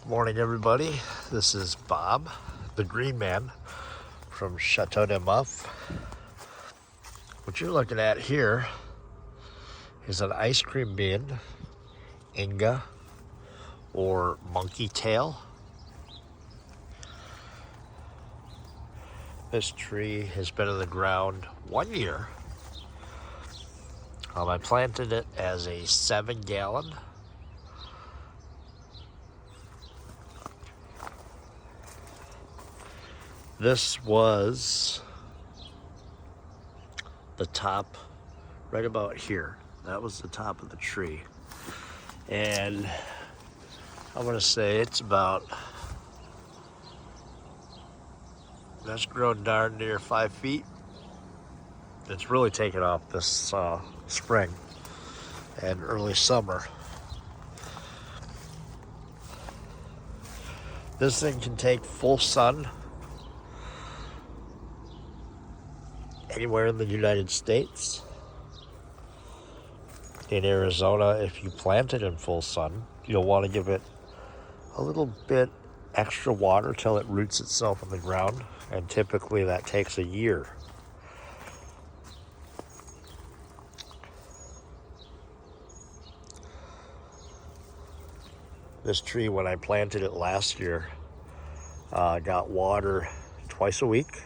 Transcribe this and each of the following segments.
Morning, everybody. This is Bob, the Green Man from Chateau de Muff. What you're looking at here is an ice cream bean, Inga, or monkey tail. This tree has been in the ground 1 year. I planted it as a 7-gallon. This was the top right about here. That was the top of the tree. And I'm gonna say it's about, that's grown darn near 5 feet. It's really taken off this spring and early summer. This thing can take full sun anywhere in the United States. In Arizona, if you plant it in full sun, you'll want to give it a little bit extra water till it roots itself in the ground, and typically that takes a year. This tree, when I planted it last year, got water twice a week.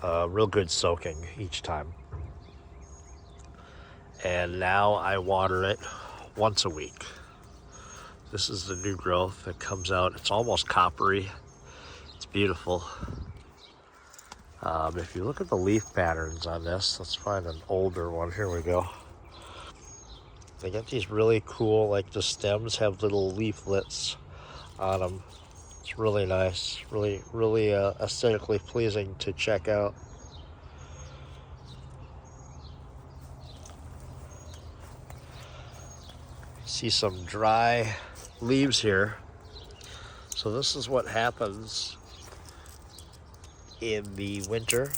Real good soaking each time. And now I water it once a week. This is the new growth that comes out. It's almost coppery. It's beautiful. If you look at the leaf patterns on this, let's find an older one. Here we go. They got these really cool, like the stems have little leaflets on them. It's really nice, really aesthetically pleasing to check out. See some dry leaves here. So this is what happens in the winter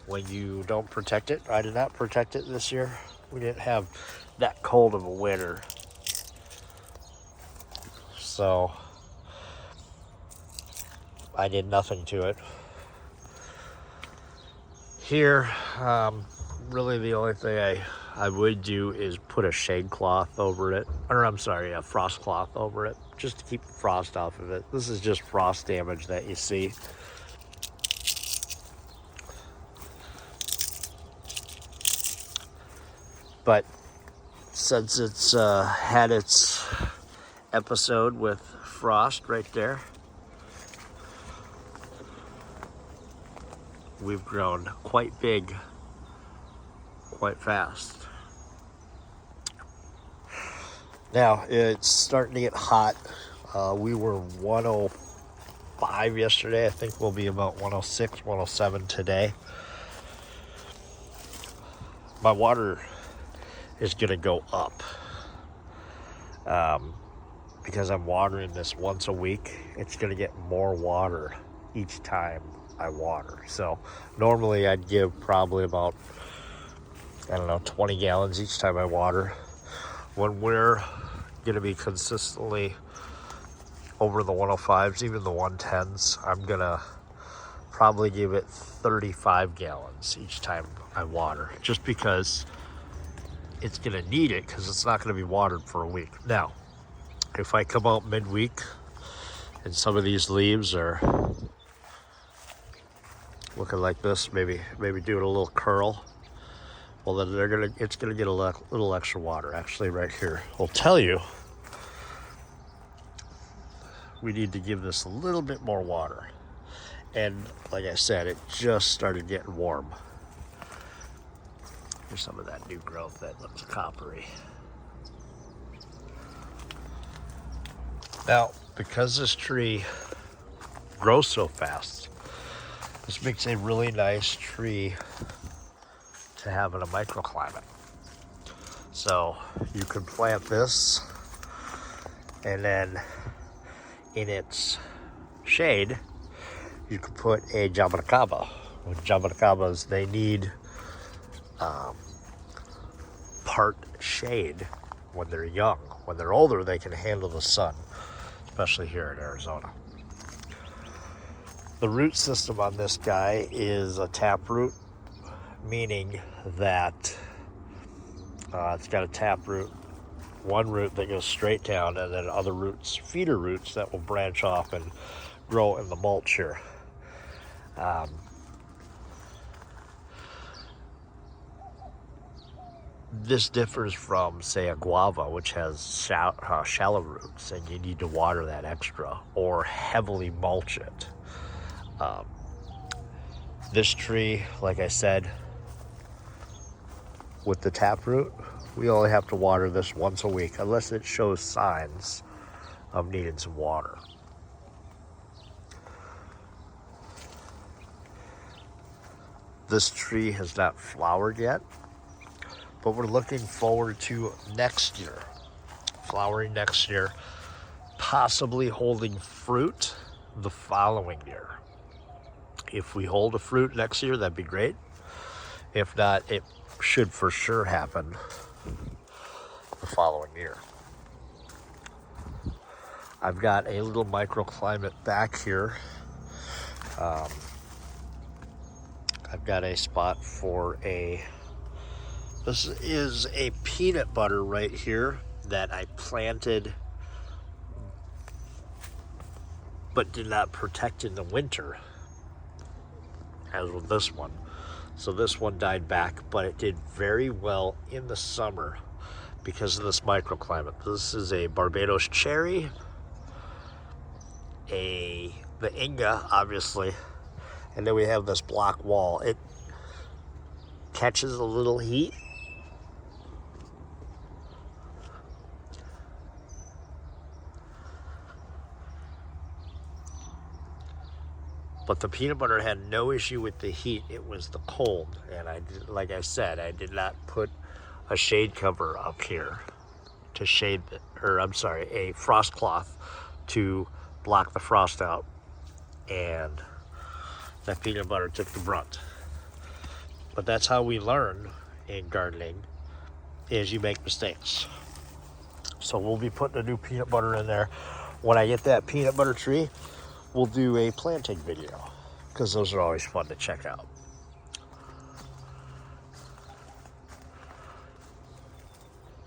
when you don't protect it. I did not protect it this year. We didn't have that cold of a winter. So I did nothing to it. Here, really the only thing I would do is put a shade cloth over it, or I'm sorry, a frost cloth over it, just to keep the frost off of it. This is just frost damage that you see. But since it's had its episode with frost right there, we've grown quite big, quite fast. Now it's starting to get hot. We were 105 yesterday. I think we'll be about 106, 107 today. My water is gonna go up because I'm watering this once a week. It's gonna get more water each time I water. So normally I'd give probably about, 20 gallons each time I water. When we're gonna be consistently over the 105s, even the 110s, I'm gonna probably give it 35 gallons each time I water, just because it's gonna need it, because it's not gonna be watered for a week. Now, if I come out midweek and some of these leaves are looking like this, maybe doing a little curl, well then it's gonna get a little extra water. Actually, right here will tell you we need to give this a little bit more water. And like I said, it just started getting warm. Here's some of that new growth that looks coppery. Now, because this tree grows so fast, this makes a really nice tree to have in a microclimate. So you can plant this, and then in its shade, you can put a jabuticaba. With jabuticabas, they need part shade when they're young. When they're older, they can handle the sun, especially here in Arizona. The root system on this guy is a tap root, meaning that it's got a tap root, one root that goes straight down, and then other roots, feeder roots, that will branch off and grow in the mulch here. This differs from, say, a guava, which has shallow roots, and you need to water that extra or heavily mulch it. This tree, like I said, with the taproot, we only have to water this once a week, unless it shows signs of needing some water. This tree has not flowered yet, but we're looking forward to next year, flowering next year, possibly holding fruit the following year. If we hold a fruit next year, that'd be great. If not, it should for sure happen the following year. I've got a little microclimate back here. I've got a spot for this is a peanut butter right here that I planted but did not protect in the winter, as with this one. So this one died back, but it did very well in the summer because of this microclimate. This is a Barbados cherry, the Inga, obviously, and then we have this block wall. It catches a little heat, but the peanut butter had no issue with the heat. It was the cold, and like I said, I did not put a shade cover up here to shade, a frost cloth to block the frost out, and that peanut butter took the brunt. But that's how we learn in gardening, is you make mistakes. So we'll be putting a new peanut butter in there. When I get that peanut butter tree, we'll do a planting video, because those are always fun to check out.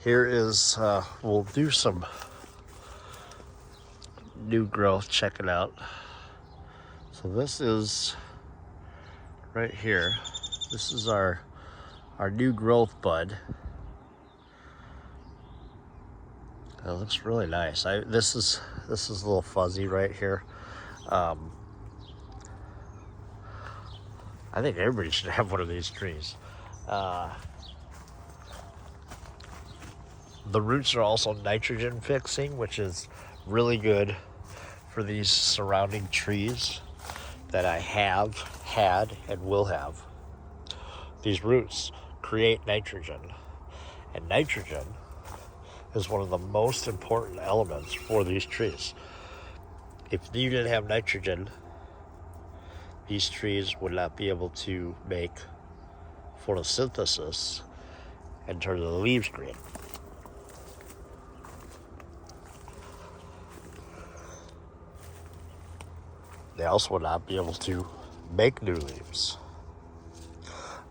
Here is, we'll do some new growth, check it out. So this is right here. This is our new growth bud. It looks really nice. This is a little fuzzy right here. I think everybody should have one of these trees. The roots are also nitrogen fixing, which is really good for these surrounding trees that I have had and will have. These roots create nitrogen, and nitrogen is one of the most important elements for these trees. If you didn't have nitrogen, these trees would not be able to make photosynthesis and turn the leaves green. They also would not be able to make new leaves.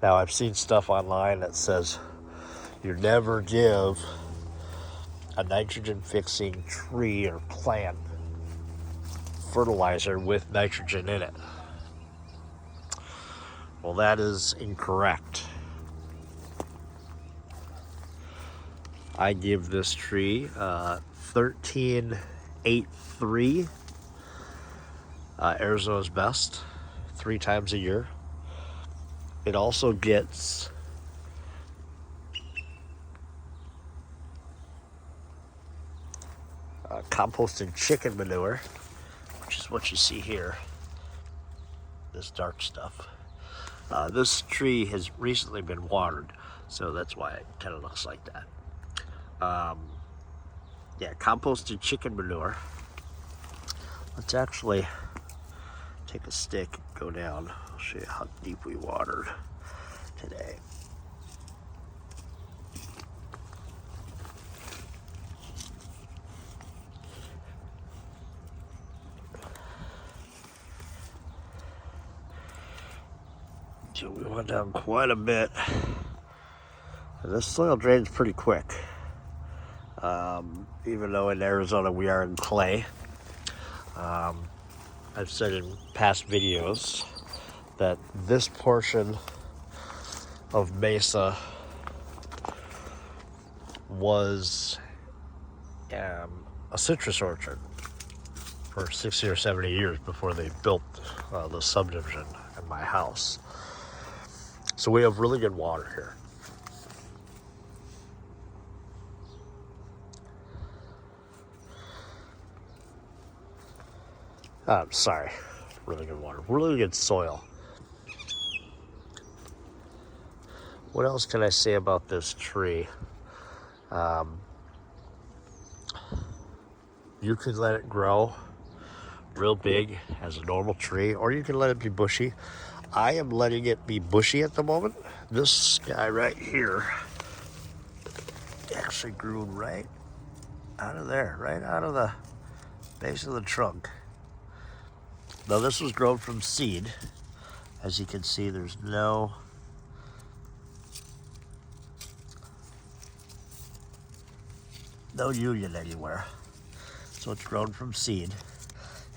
Now, I've seen stuff online that says you never give a nitrogen-fixing tree or plant fertilizer with nitrogen in it. Well, that is incorrect. I give this tree 1383, Arizona's best, 3 times a year. It also gets composted chicken manure, which is what you see here, this dark stuff. This tree has recently been watered, so that's why it kind of looks like that. Composted chicken manure. Let's actually take a stick and go down. I'll show you how deep we watered today. So we went down quite a bit. And this soil drains pretty quick. Even though in Arizona we are in clay. I've said in past videos that this portion of Mesa was a citrus orchard for 60 or 70 years before they built the subdivision in my house. So we have really good water here. I'm sorry, really good water, really good soil. What else can I say about this tree? You could let it grow real big as a normal tree, or you can let it be bushy. I am letting it be bushy at the moment. This guy right here actually grew right out of there, right out of the base of the trunk. Now this was grown from seed. As you can see, there's no union anywhere. So it's grown from seed.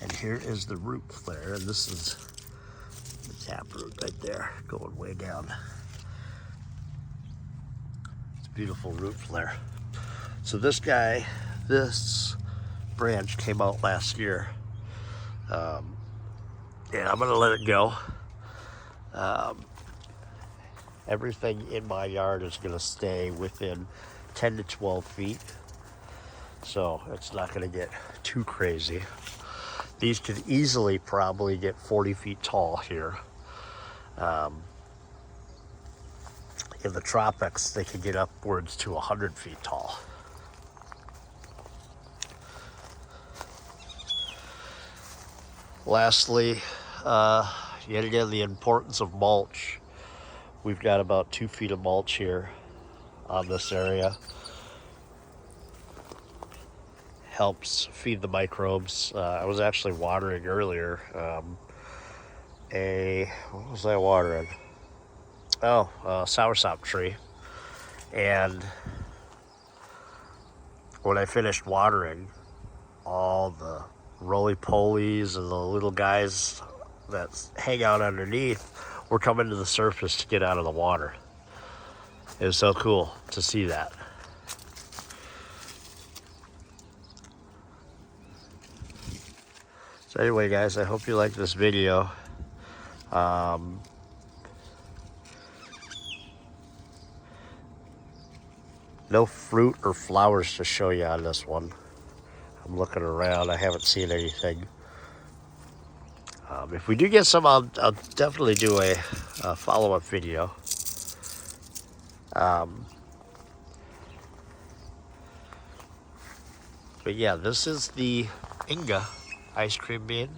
And here is the root flare, and this is the taproot right there, going way down. It's a beautiful root flare. So this branch came out last year. And I'm gonna let it go. Everything in my yard is gonna stay within 10 to 12 feet. So it's not gonna get too crazy. These could easily probably get 40 feet tall here. In the tropics, they could get upwards to 100 feet tall. Lastly, yet again, the importance of mulch. We've got about 2 feet of mulch here on this area. Helps feed the microbes. I was actually watering earlier what was I watering? Oh, a soursop tree. And when I finished watering, all the roly-polies and the little guys that hang out underneath were coming to the surface to get out of the water. It was so cool to see that. So anyway, guys, I hope you liked this video. No fruit or flowers to show you on this one. I'm looking around. I haven't seen anything. If we do get some, I'll definitely do a follow-up video. But yeah, this is the Inga ice cream bean.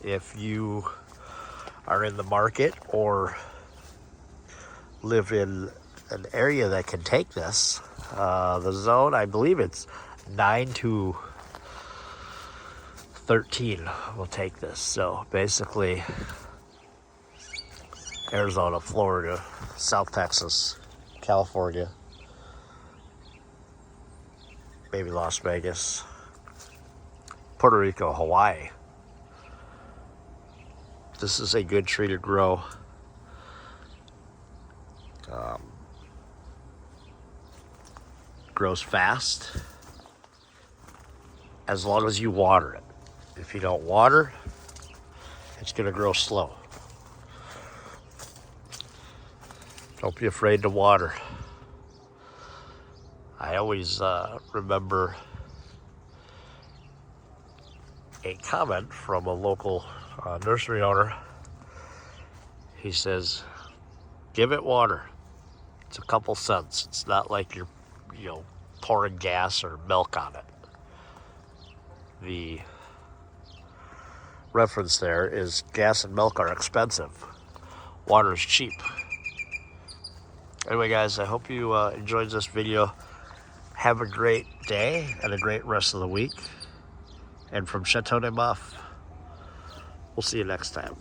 If you are in the market or live in an area that can take this, the zone, I believe it's 9 to 13 will take this. So basically Arizona, Florida, South Texas, California, maybe Las Vegas, Puerto Rico, Hawaii. This is a good tree to grow. Grows fast as long as you water it. If you don't water, it's going to grow slow. Don't be afraid to water. I always remember a comment from a local nursery owner. He says, give it water. It's a couple cents. It's not like you're, pouring gas or milk on it. The reference there is gas and milk are expensive. Water is cheap. Anyway, guys, I hope you enjoyed this video. Have a great day and a great rest of the week. And from Chateau de Muff, we'll see you next time.